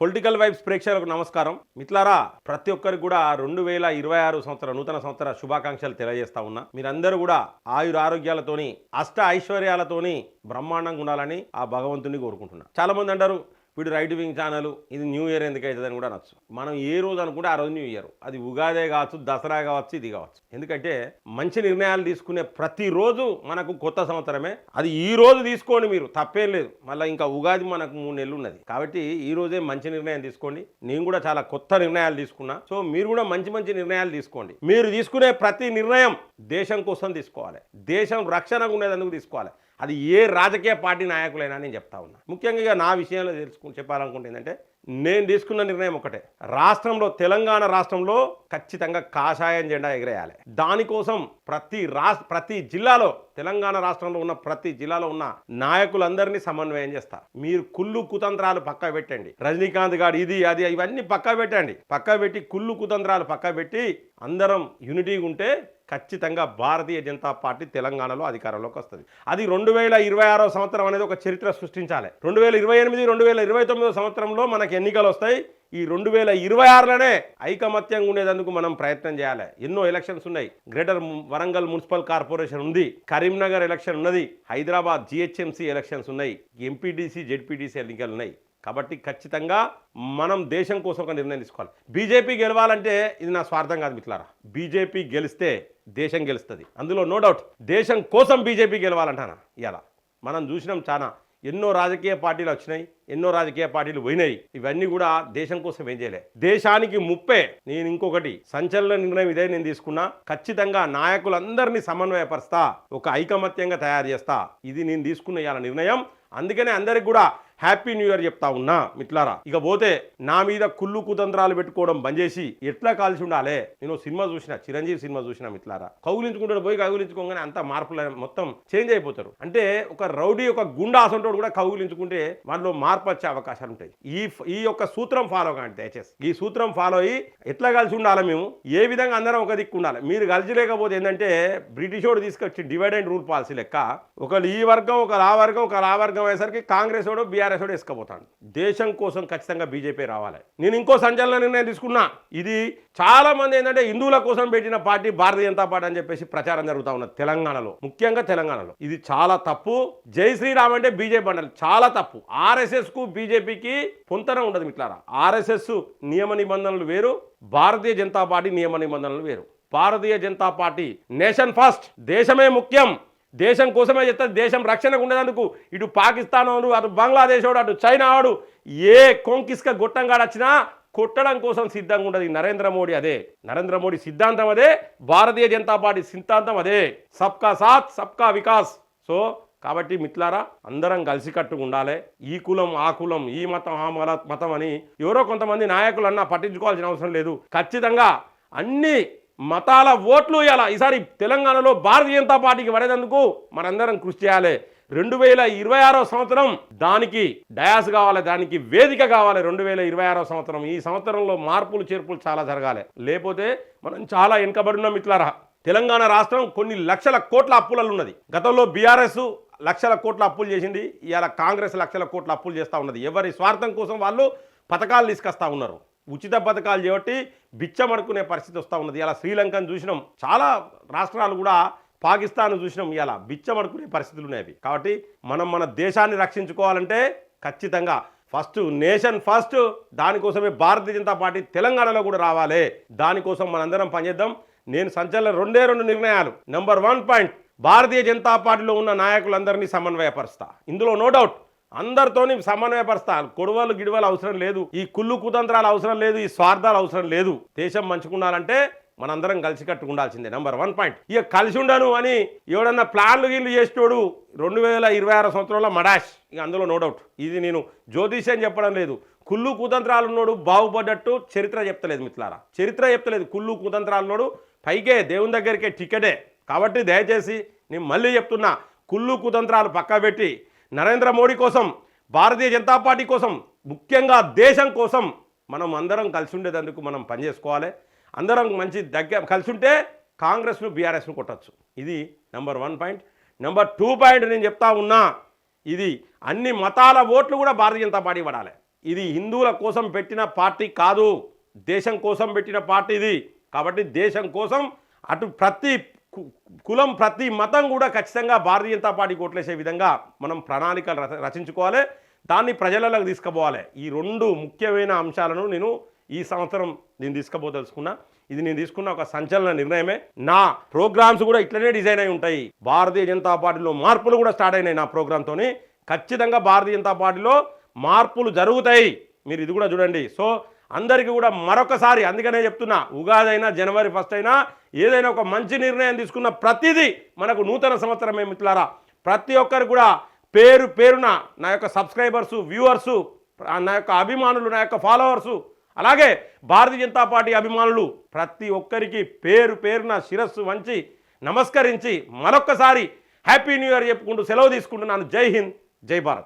Political vibes ప్రేక్షకులకు నమస్కారం. మిత్రులారా, ప్రతి ఒక్కరికి కూడా 2026 సంవత్సరం నూతన సంవత్సర శుభాకాంక్షలు తెలియజేస్తా ఉన్నా. మీరందరూ కూడా ఆయుర ఆరోగ్యాలతోని అష్ట ఐశ్వర్యాలతోని బ్రహ్మాండంగా ఉండాలని ఆ భగవంతుని కోరుకుంటున్నా. చాలా మంది అంటారు వీడు రైట్ వింగ్ ఛానల్, ఇది న్యూ ఇయర్ ఎందుకు అవుతుందని కూడా అనొచ్చు. మనం ఏ రోజు అనుకుంటే ఆ రోజు న్యూ ఇయర్. అది ఉగాదే కావచ్చు, దసరా కావచ్చు, ఇది కావచ్చు. ఎందుకంటే మంచి నిర్ణయాలు తీసుకునే ప్రతిరోజు మనకు కొత్త సంవత్సరమే. అది ఈ రోజు తీసుకోండి, మీరు తప్పేం లేదు. మళ్ళీ ఇంకా ఉగాది మనకు 3 నెలలు ఉన్నది కాబట్టి ఈ రోజే మంచి నిర్ణయం తీసుకోండి. నేను కూడా చాలా కొత్త నిర్ణయాలు తీసుకున్నా. సో మీరు కూడా మంచి మంచి నిర్ణయాలు తీసుకోండి. మీరు తీసుకునే ప్రతి నిర్ణయం దేశం కోసం తీసుకోవాలి, దేశం రక్షణగా ఉండేందుకు తీసుకోవాలి. అది ఏ రాజకీయ పార్టీ నాయకులైనా నేను చెప్తా ఉన్నా. ముఖ్యంగా నా విషయంలో చెప్పాలనుకుంటే ఏంటంటే, నేను తీసుకున్న నిర్ణయం ఒకటే. రాష్ట్రంలో, తెలంగాణ రాష్ట్రంలో ఖచ్చితంగా కాషాయం జెండా ఎగరేయాలి. దానికోసం ప్రతి జిల్లాలో, తెలంగాణ రాష్ట్రంలో ఉన్న ప్రతి జిల్లాలో ఉన్న నాయకులందరినీ సమన్వయం చేస్తా. మీరు కుళ్ళు కుతంత్రాలు పక్కా పెట్టండి. రజనీకాంత్ గారు ఇది అది ఇవన్నీ పక్కా పెట్టండి. పక్కా పెట్టి కుళ్ళు కుతంత్రాలు పక్కా పెట్టి అందరం యూనిటీగా ఉంటే ఖచ్చితంగా భారతీయ జనతా పార్టీ తెలంగాణలో అధికారంలోకి వస్తుంది. అది 2026 సంవత్సరం అనేది ఒక చరిత్ర సృష్టించాలి. 2028, 2029 సంవత్సరంలో మనకి ఎన్నికలు వస్తాయి. ఈ 2026లోనే ఐకమత్యంగా ఉండేందుకు మనం ప్రయత్నం చేయాలి. ఎన్నో ఎలక్షన్స్ ఉన్నాయి. గ్రేటర్ వరంగల్ మున్సిపల్ కార్పొరేషన్ ఉంది, కరీంనగర్ ఎలక్షన్ ఉన్నది, హైదరాబాద్ జిహెచ్ఎంసీ ఎలక్షన్స్ ఉన్నాయి, ఎంపీటీసీ జెడ్పీటీసీ ఎన్నికలు ఉన్నాయి. కాబట్టి ఖచ్చితంగా మనం దేశం కోసం ఒక నిర్ణయం తీసుకోవాలి. బీజేపీ గెలవాలంటే ఇది నా స్వార్థం కాదు మిత్రులారా. బీజేపీ గెలిస్తే దేశం గెలుస్తుంది, అందులో నో డౌట్. దేశం కోసం బీజేపీ గెలవాలంటానా? ఇలా మనం చూసినాం, చాలా ఎన్నో రాజకీయ పార్టీలు వచ్చినాయి, ఎన్నో రాజకీయ పార్టీలు పోయినాయి. ఇవన్నీ కూడా దేశం కోసం ఏం చేయలే, దేశానికి ముప్పే. నేను ఇంకొకటి సంచలన నిర్ణయం ఇదే నేను తీసుకున్నా. ఖచ్చితంగా నాయకులందరినీ సమన్వయపరుస్తా, ఒక ఐకమత్యంగా తయారు చేస్తా. ఇది నేను తీసుకున్న ఇవాళ నిర్ణయం. అందుకనే అందరికి కూడా హ్యాపీ న్యూ ఇయర్ చెప్తా ఉన్నా మిత్రులారా. ఇక పోతే నా మీద కుళ్ళు కుతంత్రాలు పెట్టుకోవడం బంద్ చేసి ఎట్లా కాల్సి ఉండాలి. నేను సినిమా చూసిన, చిరంజీవి సినిమా చూసిన మిత్రులారా. కౌగులించుకుంటాడు, పోయి కౌగులించుకోగానే అంత మార్పులు మొత్తం చేంజ్ అయిపోతారు. అంటే ఒక రౌడీ, ఒక గుండా అసంటోడు కూడా కౌగులించుకుంటే వాటిలో మార్పు వచ్చే అవకాశాలు ఉంటాయి. ఈ యొక్క సూత్రం ఫాలో కాండి దయచేసి. ఈ సూత్రం ఫాలో అయ్యి ఎట్లా కలిసి ఉండాలి, మేము ఏ విధంగా అందరం ఒక దిక్కు ఉండాలి. మీరు కలిసి లేకపోతే ఏంటంటే బ్రిటిష్ వాడు తీసుకొచ్చి డివైడ్ అండ్ రూల్ పాలసీ లెక్క ఒకళ్ళు ఈ వర్గం, ఒకరు ఆ వర్గం, ఒకరు ఆ వర్గం అయ్యేసరికి కాంగ్రెస్ వాడు బీఆర్ఎస్ వాడు వేసుకపోతాడు. దేశం కోసం ఖచ్చితంగా బీజేపీ రావాలి. నేను ఇంకో సంచలన నిర్ణయం తీసుకున్నా. ఇది చాలా మంది ఏంటంటే హిందువుల కోసం పెట్టిన పార్టీ భారతీయ జనతా పార్టీ అని చెప్పేసి ప్రచారం జరుగుతూ ఉన్నది తెలంగాణలో, ముఖ్యంగా తెలంగాణలో. ఇది చాలా తప్పు. జై శ్రీరామ్ అంటే బీజేపీ అంటారు, చాలా తప్పు. ఆర్ఎస్ఎస్ కు బీజేపీకి పొంతన ఉండదు మిత్రులారా. ఆర్ఎస్ఎస్ నియమ నిబంధనలు వేరు, భారతీయ జనతా పార్టీ నియమ నిబంధనలు వేరు. Bharatiya Janata party nation first, దేశమే ముఖ్యం, దేశం కోసమే చెప్తారు. దేశం రక్షణకు ఉండేందుకు ఇటు పాకిస్తాన్ వాడు, అటు బంగ్లాదేశ్ వాడు, అటు చైనా వాడు, ఏ కొంకిస్క గొట్టంగాడు వచ్చినా కొట్టడం కోసం సిద్ధంగా ఉండదు. నరేంద్ర మోడీ అదే, నరేంద్ర మోడీ సిద్ధాంతం అదే, భారతీయ జనతా పార్టీ సిద్ధాంతం అదే. సబ్కా సాత్ సబ్కా వికాస్. సో కాబట్టి మిత్రులారా, అందరం కలిసికట్టుగా ఉండాలి. ఈ కులం ఆ కులం, ఈ మతం ఆ మతం అని ఎవరో కొంతమంది నాయకులు అన్నా పట్టించుకోవాల్సిన అవసరం లేదు. ఖచ్చితంగా అన్ని మతాల ఓట్లు ఇలా ఈసారి తెలంగాణలో భారతీయ జనతా పార్టీకి పడేందుకు మనందరం కృషి చేయాలి. 2026 సంవత్సరం దానికి డయాస్ కావాలి, దానికి వేదిక కావాలి. 2026 సంవత్సరం, ఈ సంవత్సరంలో మార్పులు చేర్పులు చాలా జరగాలి. లేకపోతే మనం చాలా వెనుకబడినాం మిత్రులారా. తెలంగాణ రాష్ట్రం కొన్ని లక్షల కోట్ల అప్పులలో ఉన్నది. గతంలో బీఆర్ఎస్ లక్షల కోట్ల అప్పులు చేసింది, ఇవాళ కాంగ్రెస్ లక్షల కోట్ల అప్పులు చేస్తూ ఉన్నది. ఎవరి స్వార్థం కోసం వాళ్ళు పథకాలు తీసుకొస్తా ఉన్నారు. ఉచిత పథకాలు చేపట్టి బిచ్చమడుకునే పరిస్థితి వస్తూ ఉన్నది. ఇలా శ్రీలంకను చూసినాం, చాలా రాష్ట్రాలు కూడా పాకిస్తాన్ చూసినాం, ఇలా బిచ్చమడుకునే పరిస్థితులు ఉన్నాయి. కాబట్టి మనం మన దేశాన్ని రక్షించుకోవాలంటే ఖచ్చితంగా ఫస్ట్ నేషన్ ఫస్ట్. దానికోసమే భారతీయ జనతా పార్టీ తెలంగాణలో కూడా రావాలి. దానికోసం మనందరం పనిచేద్దాం. నేను సంచలన 2 నిర్ణయాలు. నెంబర్ 1 పాయింట్, భారతీయ జనతా పార్టీలో ఉన్న నాయకులందరినీ సమన్వయపరుస్తా. ఇందులో నో డౌట్ అందరితోని సమన్వయపరుస్తా. కొడవలు గిడవలు అవసరం లేదు, ఈ కుళ్ళు కుతంత్రాలు అవసరం లేదు, ఈ స్వార్థాలు అవసరం లేదు. దేశం మంచుకున్నారంటే మనందరం కలిసికట్టుకు ఉండాల్సిందే. Number 1 point. ఇక కలిసి ఉండను అని ఎవడన్నా ప్లాన్లు గిన్లు చేసేటోడు 2026 సంవత్సరంలో మడాష్. ఇక అందులో నో డౌట్. ఇది నేను జ్యోతిష్యం చెప్పడం లేదు. కుళ్ళు కుతంత్రాలు ఉన్నోడు బాగుపడ్డట్టు చరిత్ర చెప్తలేదు మిత్రులారా. చరిత్ర చెప్తలేదు. కుళ్ళు కుతంత్రాలు ఉన్నోడు పైకే దేవుని దగ్గరికే టికెటే. కాబట్టి దయచేసి నేను మళ్ళీ చెప్తున్నా, కుళ్ళు కుతంత్రాలు పక్కా పెట్టి నరేంద్ర మోడీ కోసం, భారతీయ జనతా పార్టీ కోసం, ముఖ్యంగా దేశం కోసం మనం అందరం కలిసి ఉండేందుకు మనం పనిచేసుకోవాలి. అందరం మంచి కలిసి ఉంటే కాంగ్రెస్ను బీఆర్ఎస్ను కొట్టచ్చు. ఇది నెంబర్ 1 పాయింట్. నెంబర్ 2 పాయింట్ నేను చెప్తా ఉన్నా, ఇది అన్ని మతాల ఓట్లు కూడా భారతీయ జనతా పార్టీ పడాలి. ఇది హిందువుల కోసం పెట్టిన పార్టీ కాదు, దేశం కోసం పెట్టిన పార్టీ ఇది. కాబట్టి దేశం కోసం అటు ప్రతి కులం ప్రతి మతం కూడా ఖచ్చితంగా భారతీయ జనతా పార్టీకి ఓట్లేసే విధంగా మనం ప్రణాళికలు రచించుకోవాలి, దాన్ని ప్రజలలోకి తీసుకుపోవాలి. ఈ రెండు ముఖ్యమైన అంశాలను నేను ఈ సంవత్సరం నేను తీసుకుపోదలుచుకున్నా. ఇది నేను తీసుకున్న ఒక సంచలన నిర్ణయమే. నా ప్రోగ్రామ్స్ కూడా ఇట్లనే డిజైన్ అయి ఉంటాయి. భారతీయ జనతా పార్టీలో మార్పులు కూడా స్టార్ట్ అయినాయి నా ప్రోగ్రామ్తోని. ఖచ్చితంగా భారతీయ జనతా పార్టీలో మార్పులు జరుగుతాయి, మీరు ఇది కూడా చూడండి. సో అందరికీ కూడా మరొకసారి అందుకనే చెప్తున్నా, ఉగాది అయినా జనవరి 1 అయినా ఏదైనా ఒక మంచి నిర్ణయం తీసుకున్న ప్రతిదీ మనకు నూతన సంవత్సరమే మిత్రులారా. ప్రతి ఒక్కరు కూడా పేరు పేరున నా యొక్క సబ్స్క్రైబర్సు, వ్యూవర్సు, నా యొక్క అభిమానులు, నా యొక్క ఫాలోవర్సు, అలాగే భారతీయ జనతా పార్టీ అభిమానులు ప్రతి ఒక్కరికి పేరు పేరున శిరస్సు వంచి నమస్కరించి మరొక్కసారి హ్యాపీ న్యూ ఇయర్ చెప్పుకుంటూ సెలవు తీసుకుంటున్నాను. జై హింద్, జై భారత్.